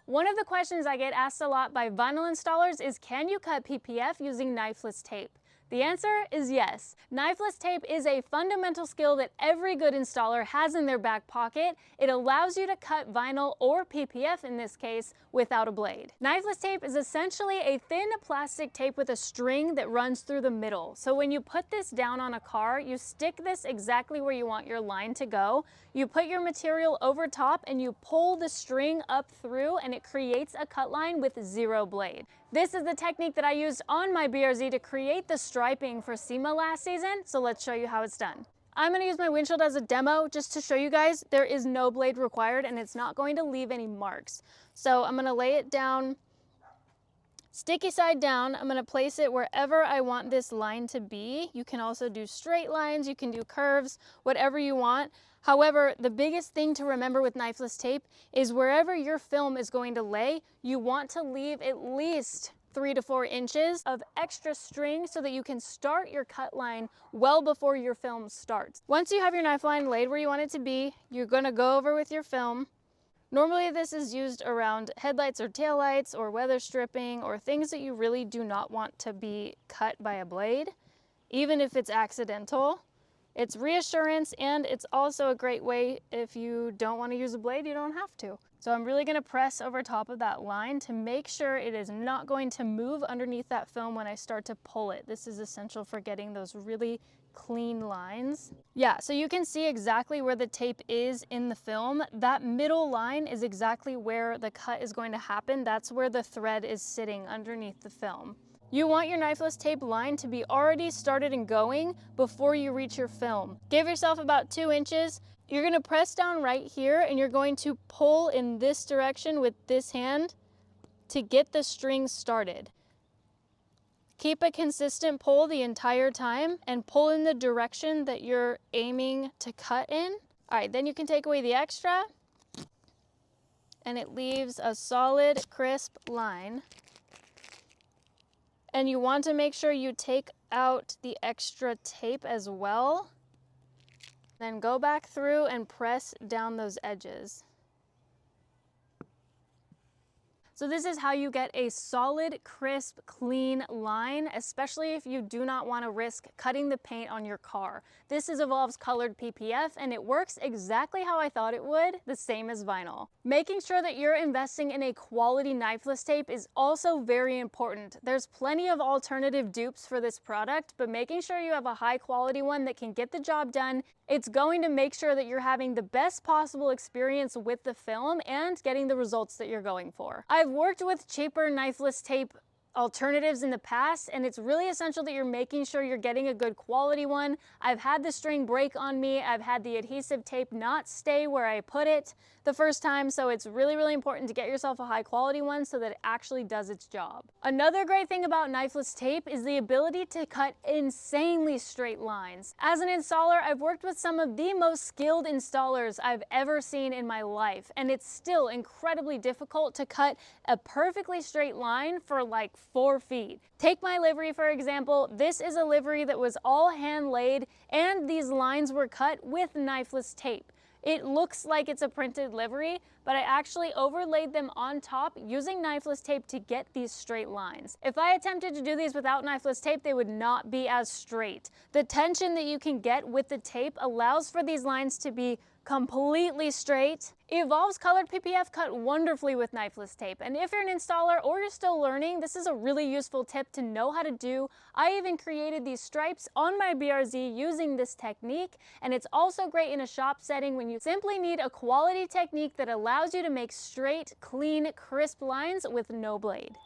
One of the questions I get asked a lot by vinyl installers is, can you cut PPF using knifeless tape? The answer is yes. Knifeless tape is a fundamental skill that every good installer has in their back pocket. It allows you to cut vinyl, or PPF in this case, without a blade. Knifeless tape is essentially a thin plastic tape with a string that runs through the middle. So when you put this down on a car, you stick this exactly where you want your line to go. You put your material over top and you pull the string up through, and it creates a cut line with zero blade. This is the technique that I used on my BRZ to create the striping for SEMA last season, so let's show you how it's done. I'm going to use my windshield as a demo just to show you guys there is no blade required and it's not going to leave any marks. So I'm going to lay it down, sticky side down. I'm going to place it wherever I want this line to be. You can also do straight lines, you can do curves, whatever you want. However, the biggest thing to remember with knifeless tape is wherever your film is going to lay, you want to leave at least 3 to 4 inches of extra string so that you can start your cut line well before your film starts. Once you have your knife line laid where you want it to be, you're going to go over with your film. Normally this is used around headlights or taillights or weather stripping or things that you really do not want to be cut by a blade, even if it's accidental. It's reassurance, and it's also a great way if you don't want to use a blade, you don't have to. So I'm really going to press over top of that line to make sure it is not going to move underneath that film when I start to pull it. This is essential for getting those really clean lines. Yeah, so you can see exactly where the tape is in the film. That middle line is exactly where the cut is going to happen. That's where the thread is sitting underneath the film. You want your knifeless tape line to be already started and going before you reach your film. Give yourself about 2 inches. You're going to press down right here and you're going to pull in this direction with this hand to get the string started. Keep a consistent pull the entire time and pull in the direction that you're aiming to cut in. All right, then you can take away the extra and it leaves a solid, crisp line. And you want to make sure you take out the extra tape as well. Then go back through and press down those edges. So this is how you get a solid, crisp, clean line, especially if you do not want to risk cutting the paint on your car. This is Evolve's colored PPF, and it works exactly how I thought it would, the same as vinyl. Making sure that you're investing in a quality knifeless tape is also very important. There's plenty of alternative dupes for this product, but making sure you have a high quality one that can get the job done, it's going to make sure that you're having the best possible experience with the film and getting the results that you're going for. I've worked with cheaper knifeless tape alternatives in the past, and it's really essential that you're making sure you're getting a good quality one. I've had the string break on me. I've had the adhesive tape not stay where I put it the first time, so it's really, really important to get yourself a high quality one so that it actually does its job. Another great thing about knifeless tape is the ability to cut insanely straight lines. As an installer, I've worked with some of the most skilled installers I've ever seen in my life, and it's still incredibly difficult to cut a perfectly straight line for like 4 feet. Take my livery for example. This is a livery that was all hand laid, and these lines were cut with knifeless tape. It looks like it's a printed livery, but I actually overlaid them on top using knifeless tape to get these straight lines. If I attempted to do these without knifeless tape, they would not be as straight. The tension that you can get with the tape allows for these lines to be completely straight. Evolve's colored PPF cut wonderfully with knifeless tape, and if you're an installer or you're still learning, this is a really useful tip to know how to do. I even created these stripes on my BRZ using this technique, and it's also great in a shop setting when you simply need a quality technique that allows you to make straight, clean, crisp lines with no blade.